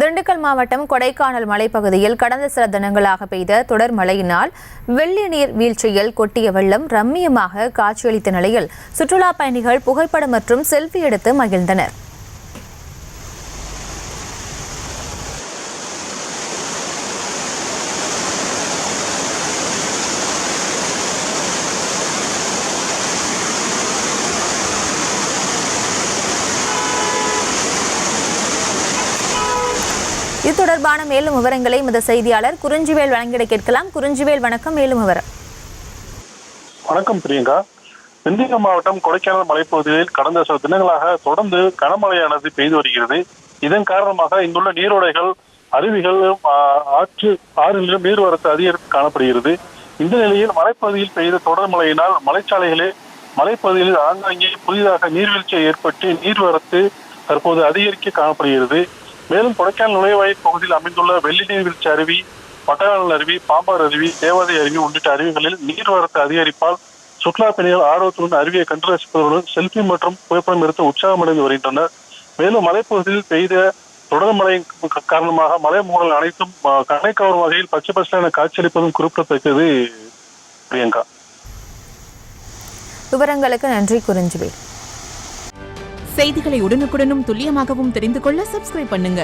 திண்டுக்கல் மாவட்டம் கொடைக்கானல் மலைப்பகுதியில் கடந்த சில தினங்களாக பெய்த தொடர் மழையினால் வெள்ளி நீர் வீழ்ச்சியில் கொட்டிய வெள்ளம் ரம்மியமாக காட்சியளித்த நிலையில் சுற்றுலா பயணிகள் புகைப்படம் மற்றும் செல்ஃபி எடுத்து மகிழ்ந்தனர். இது தொடர்பான மேலும் விவரங்களை இந்த செய்தியாளர் குறிஞ்சிவேல் வழங்கிட கேட்கலாம். குறிஞ்சிவேல், வணக்கம். மேலும் விவரம். வணக்கம் பிரியங்கா. திண்டுக்கல் மாவட்டம் கொடைக்கானல் மலைப்பகுதியில் கடந்த சில தினங்களாக தொடர்ந்து கனமழையானது பெய்து வருகிறது. இதன் காரணமாக இங்குள்ள நீரோடைகள், அருவிகள், ஆறுகளிலும் நீர்வரத்து அதிகரித்து காணப்படுகிறது. இந்த நிலையில் மலைப்பகுதியில் பெய்த தொடர் மழையினால் மலைப்பகுதியில் ஆங்காங்கே புதிதாக நீர்வீழ்ச்சி ஏற்பட்டு நீர்வரத்து தற்போது அதிகரிக்க காணப்படுகிறது. மேலும் கொடைக்கானல் நுழைவாயில் பகுதியில் அமைந்துள்ள வெள்ளி நீர்வீழ்ச்சி அருவி, பட்டகானல் அருவி, பாம்பார் அருவி, தேவதை அருவி உள்ளிட்ட அருவிகளில் நீர்வரத்து அதிகரிப்பால் சுற்றுலா பயணிகள் ஆர்வத்துடன் அருவியை கண்டு ரசிப்பதுடன் செல்ஃபி மற்றும் புகைப்படம் எடுத்து உற்சாகமடைந்து வருகின்றனர். மேலும் மலைப்பகுதியில் பெய்த தொடர் மழை காரணமாக மலை மூடல் அனைத்தும் கண்ணை கவரும் வகையில் பச்சை பசலான காட்சியளிப்பதும் குறிப்பிடத்தக்கது. பிரியங்கா, விவரங்களுக்கு நன்றி குறிஞ்சிவேல். செய்திகளை உடனுக்குடனும் துல்லியமாகவும் தெரிந்து கொள்ள சப்ஸ்கிரைப் பண்ணுங்க.